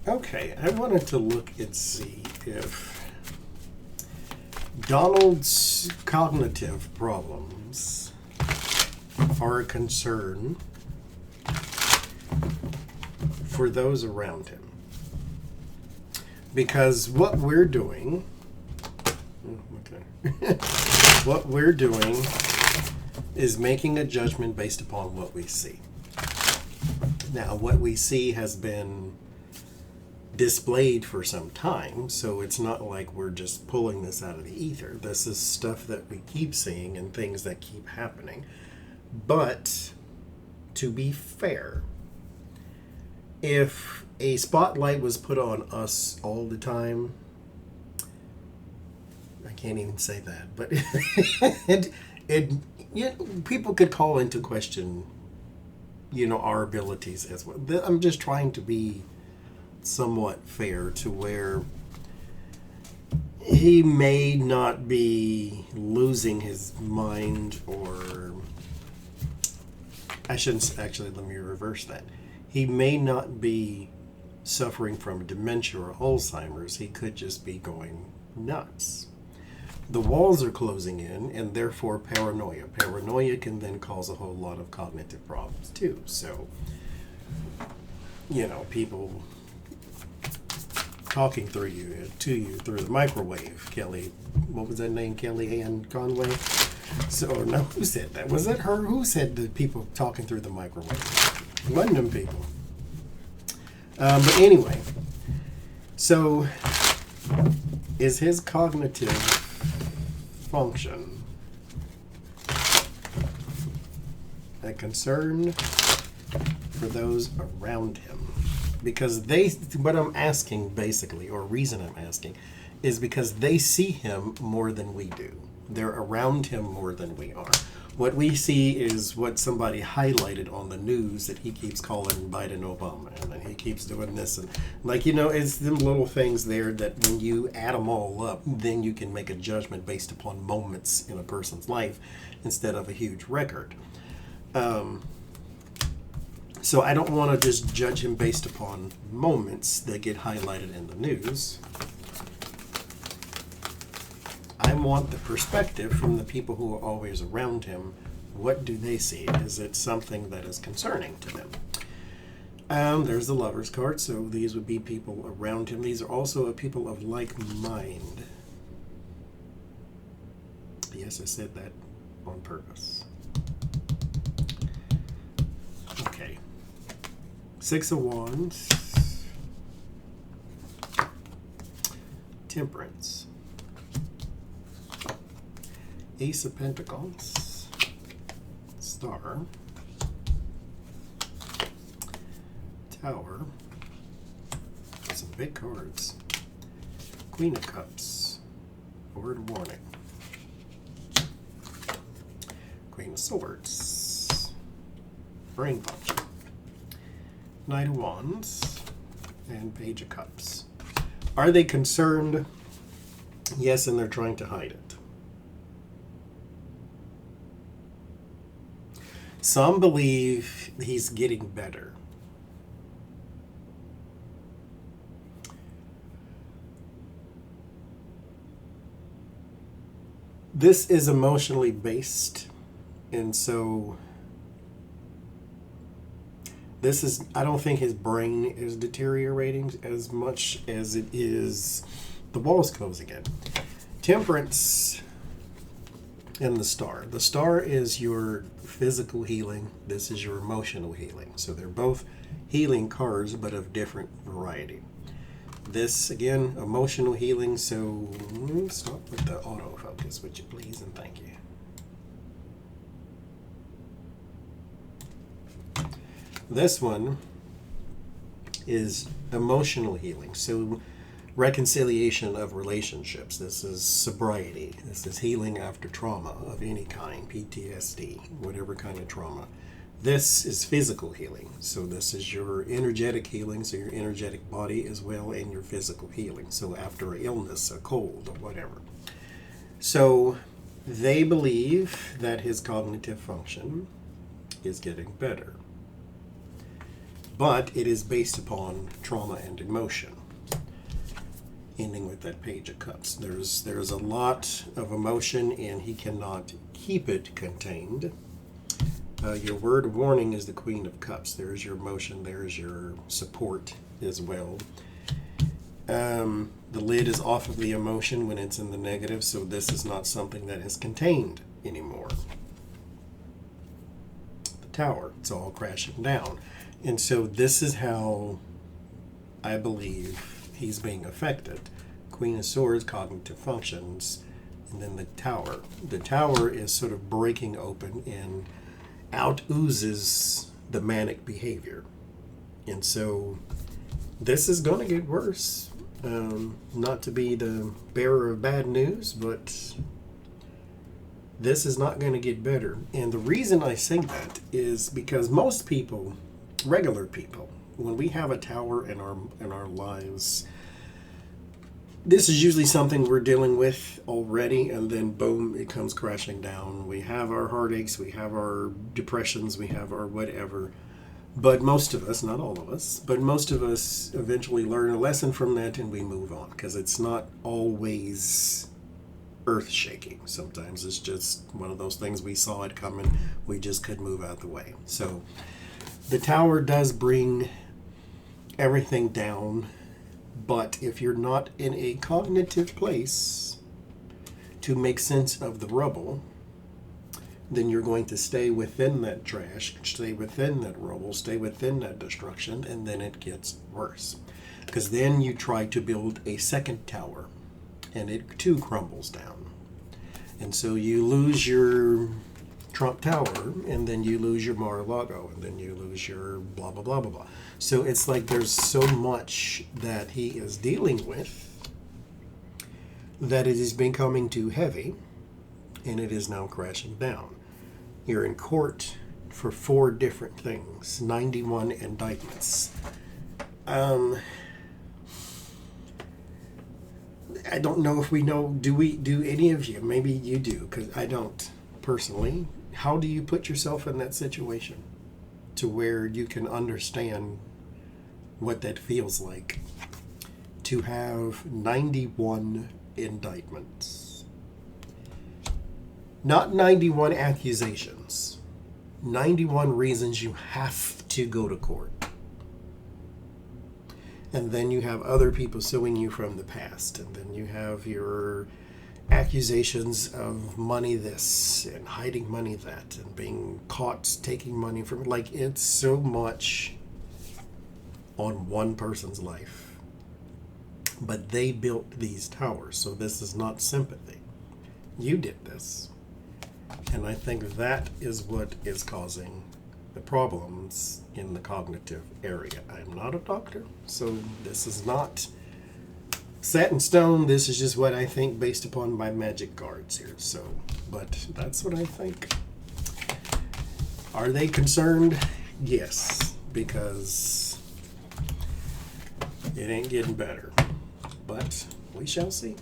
Okay, I wanted to look and see if Donald's cognitive problems are a concern for those around him. Because what we're doing, what we're doing is making a judgment based upon what we see. Now, what we see has been displayed for some time, so it's not like we're just pulling this out of the ether. This is stuff that we keep seeing and things that keep happening. But to be fair, if a spotlight was put on us all the time, I can't even say that, but people could call into question, our abilities as well. I'm just trying to be somewhat fair to where he may not be losing his mind, or I shouldn't actually, let me reverse that. He may not be suffering from dementia or Alzheimer's. He could just be going nuts. The walls are closing in, and therefore paranoia. Paranoia can then cause a whole lot of cognitive problems too. So, people talking to you through the microwave. Kelly, what was that name? Kelly Ann Conway? So, no, who said that? Was it her? Who said the people talking through the microwave? London people. But anyway, so is his cognitive function a concern for those around him? Because what I'm asking basically, or reason I'm asking, is because they see him more than we do. They're around him more than we are. What we see is what somebody highlighted on the news, that he keeps calling Biden Obama, and then he keeps doing this. And it's them little things there that when you add them all up, then you can make a judgment based upon moments in a person's life instead of a huge record. So I don't want to just judge him based upon moments that get highlighted in the news. I want the perspective from the people who are always around him. What do they see? Is it something that is concerning to them? There's the Lover's card, so these would be people around him. These are also people of like mind. Yes, I said that on purpose. Okay. Six of Wands. Temperance. Ace of Pentacles, Star, Tower, some big cards, Queen of Cups, Word Warning, Queen of Swords, Brain Punch, Knight of Wands, and Page of Cups. Are they concerned? Yes, and they're trying to hide it. Some believe he's getting better. This is emotionally based, and so I don't think his brain is deteriorating as much as it is the walls closing in. Temperance and the Star. The Star is your physical healing. This is your emotional healing. So they're both healing cards, but of different variety. This, again, emotional healing. So stop with the autofocus, would you please, and thank you. This one is emotional healing. So reconciliation of relationships. This is sobriety. This is healing after trauma of any kind, PTSD, whatever kind of trauma. This is physical healing. So this is your energetic healing, so your energetic body as well, and your physical healing. So after an illness, a cold, or whatever. So they believe that his cognitive function is getting better. but it is based upon trauma and emotion. Ending with that Page of Cups. There's a lot of emotion, and he cannot keep it contained. Your word of warning is the Queen of Cups. There's your emotion. There's your support as well. The lid is off of the emotion when it's in the negative, so this is not something that is contained anymore. The Tower, it's all crashing down. And so this is how I believe he's being affected. Queen of Swords, cognitive functions, and then the Tower. The Tower is sort of breaking open and out oozes the manic behavior. And so this is going to get worse. Not to be the bearer of bad news, but this is not going to get better. And the reason I say that is because most people, regular people, when we have a tower in our lives, this is usually something we're dealing with already, and then boom, it comes crashing down. We have our heartaches, we have our depressions, we have our whatever. But most of us, not all of us, but most of us eventually learn a lesson from that and we move on, because it's not always earth-shaking. Sometimes it's just one of those things, we saw it coming, we just couldn't move out the way. So the Tower does bring everything down, but if you're not in a cognitive place to make sense of the rubble, then you're going to stay within that trash, stay within that rubble, stay within that destruction, and then it gets worse. Because then you try to build a second tower, and it too crumbles down. And so you lose your Trump Tower, and then you lose your Mar-a-Lago, and then you lose your blah, blah, blah, blah, blah. So it's like there's so much that he is dealing with that it is becoming too heavy, and it is now crashing down. You're in court for 4 different things, 91 indictments. I don't know if we know, do any of you, maybe you do, because I don't personally. How do you put yourself in that situation to where you can understand what that feels like to have 91 indictments? Not 91 accusations, 91 reasons you have to go to court. And then you have other people suing you from the past, and then you have your accusations of money this and hiding money that and being caught taking money from, like, it's so much on one person's life. But they built these towers, so this is not sympathy. You did this. And I think that is what is causing the problems in the cognitive area. I'm not a doctor, so this is not set in stone. This is just what I think based upon my magic cards here. So, but that's what I think. Are they concerned? Yes, because it ain't getting better. But we shall see.